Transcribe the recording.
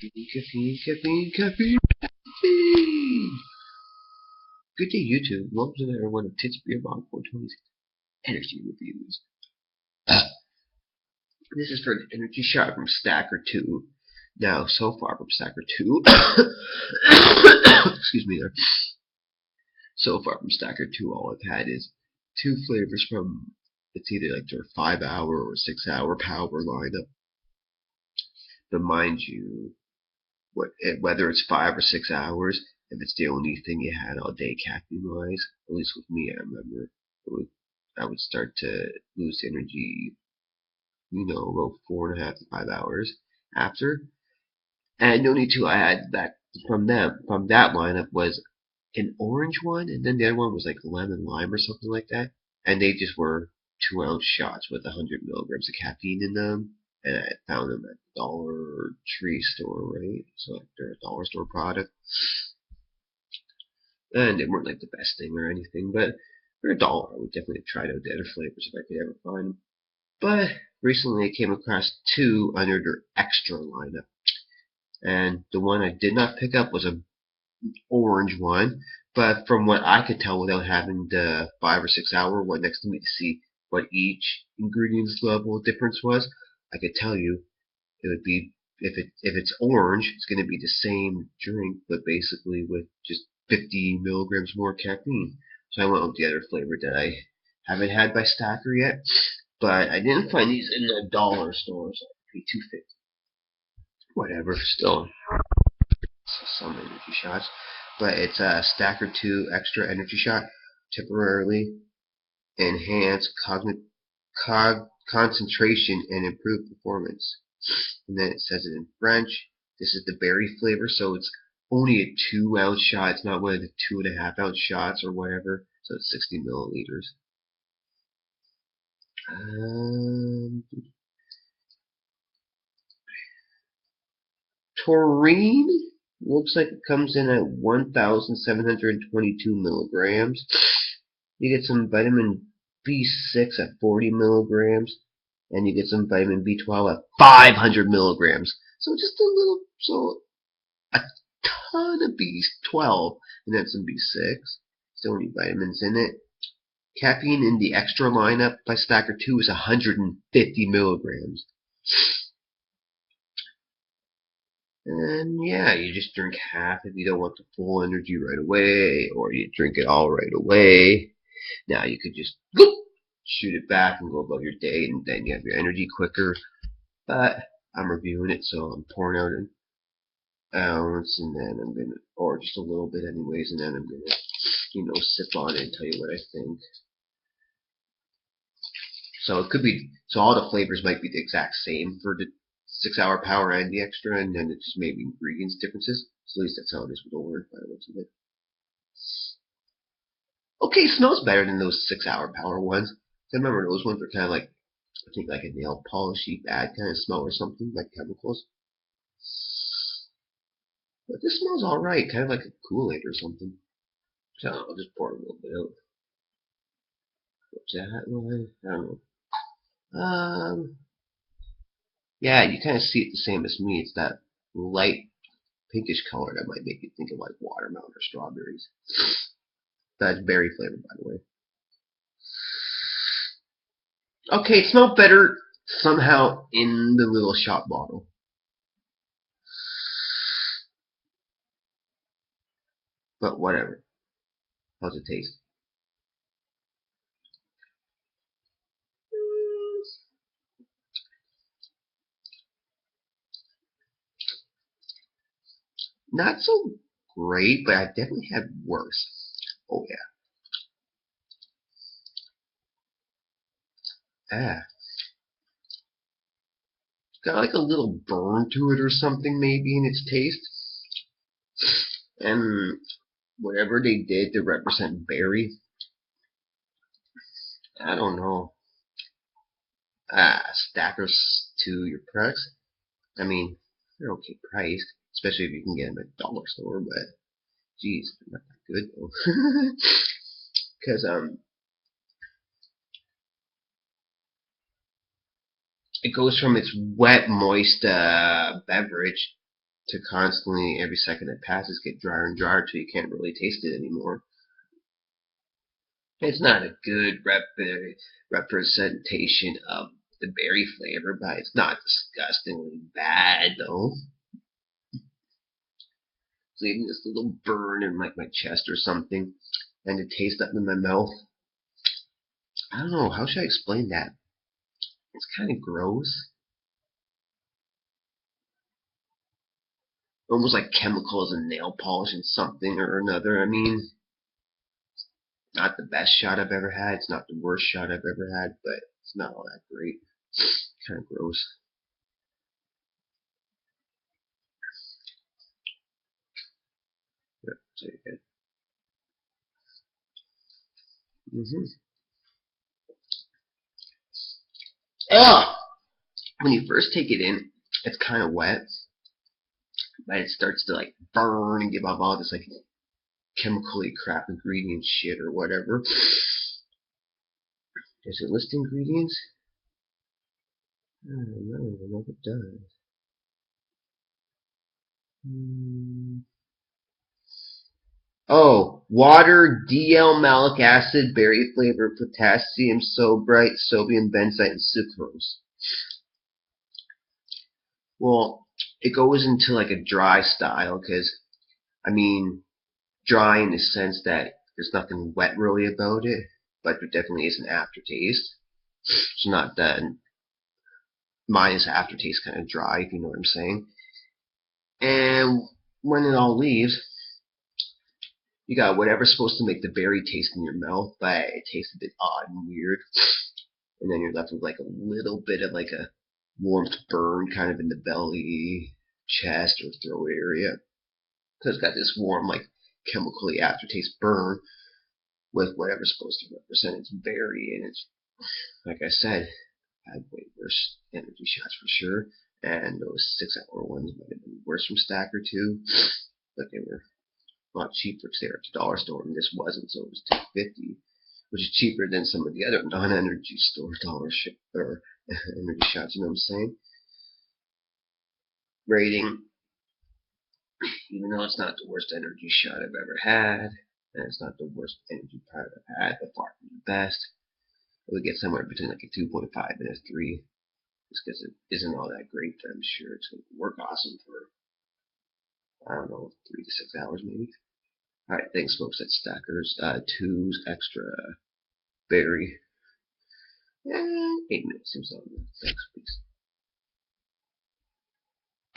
Caffeine, caffeine, caffeine, caffeine. Good day, YouTube. Welcome to another one of Tits Beer Bong 420's energy reviews. This is for an energy shot from Stacker 2. Now, so far from Stacker 2, excuse me there. So far from Stacker 2, all I've had is two flavors from, it's either like their 5-hour or 6-hour power lineup. But mind you, whether it's 5 or 6 hours, if it's the only thing you had all day caffeine-wise, at least with me, I remember, I would start to lose energy, about 4.5 to 5 hours after. And the only two I had that from that lineup was an orange one, and then the other one was like lemon lime or something like that. And they just were 2-ounce shots with 100 milligrams of caffeine in them. And I found them at the Dollar Tree store, right? So like they're a dollar store product. And they weren't like the best thing or anything, but for $1, I would definitely try out the other flavors if I could ever find them. But recently I came across two under their Xtra lineup. And the one I did not pick up was an orange one, but from what I could tell without having the 5 or 6 hour one next to me to see what each ingredient's level difference was, I could tell you it would be, if it's orange, it's going to be the same drink, but basically with just 50 milligrams more caffeine. So I went with the other flavor that I haven't had by Stacker yet, but I didn't find these in the dollar store, so I paid $2.50. Whatever, still some energy shots. But it's a Stacker 2 Extra Energy Shot, temporarily enhance concentration and improve performance. And then it says it in French. This is the berry flavor, so it's only a 2-ounce shot. It's not one of the 2.5-ounce shots or whatever. So it's 60 milliliters. Taurine looks like it comes in at 1,722 milligrams. You get some vitamin B6 at 40 milligrams, and you get some vitamin B12 at 500 milligrams. So just a ton of B12, and then some B6. Still need vitamins in it. Caffeine in the Xtra lineup by Stacker 2 is 150 milligrams. And yeah, you just drink half if you don't want the full energy right away, or you drink it all right away. Now you could just shoot it back and go about your day, and then you have your energy quicker. But I'm reviewing it, so I'm pouring out an ounce, and then I'm gonna, or just a little bit anyways, and then I'm gonna, sip on it and tell you what I think. So it could be, so all the flavors might be the exact same for the 6-hour power and the Xtra, and then it's just maybe ingredients differences. So at least that's how it is with orange by the looks of it. Okay, smells better than those 6-hour power ones. I remember those ones were kind of like, I think like a nail polishy bad kind of smell or something, like chemicals. But this smells alright, kind of like a Kool-Aid or something. So I'll just pour a little bit out. What's that one? I don't know. Yeah, you kind of see it the same as me. It's that light pinkish color that might make you think of like watermelon or strawberries. That's berry flavored, by the way. Okay, it smelled better somehow in the little shot bottle. But whatever. How's it taste? Not so great, but I definitely had worse. Oh yeah. Ah. Got like a little burn to it or something maybe in its taste. And whatever they did to represent berry, I don't know. Stackers to your products. I mean, they're okay priced, especially if you can get them at a dollar store, but geez, they're not that good though. Because it goes from its wet, moist beverage to constantly, every second that passes, get drier and drier till you can't really taste it anymore. It's not a good representation of the berry flavor, but it's not disgustingly bad though. It's leaving this little burn in like my chest or something, and the taste up in my mouth. I don't know, how should I explain that? It's kind of gross. Almost like chemicals and nail polish and something or another. I mean, not the best shot I've ever had. It's not the worst shot I've ever had, but it's not all that great. Kind of gross. Yeah, so good. Ah! When you first take it in, it's kind of wet, but it starts to like burn and give off all this like chemically crap ingredient shit or whatever. Does it list ingredients? I don't know if it does. Oh, water, DL malic acid, berry flavor, potassium sobrite, sodium benzoate, and sucrose. Well, it goes into like a dry style because, I mean, dry in the sense that there's nothing wet really about it, but there definitely is an aftertaste. It's not that minus aftertaste kind of dry, if you know what I'm saying. And when it all leaves, you got whatever's supposed to make the berry taste in your mouth, but it tastes a bit odd and weird. And then you're left with like a little bit of like a warmth burn kind of in the belly, chest, or throat area. So it's got this warm, like chemically aftertaste burn with whatever's supposed to represent its berry. And it's, like I said, I had way worse energy shots for sure. And those 6-hour ones might have been worse from Stacker too, but they were a lot cheaper because they were at the dollar store, and this wasn't, so it was $2.50, which is cheaper than some of the other non-energy store dollar or energy shots. You know what I'm saying? Rating, even though it's not the worst energy shot I've ever had, and it's not the worst energy product I've had, but far from the best, I would get somewhere between like a 2.5 and a 3. Just because it isn't all that great, but I'm sure it's going to work awesome for, I don't know, 3 to 6 hours maybe. Alright, thanks folks, that's Stackers, 2's Xtra berry, and 8 minutes seems all good. Thanks, peace.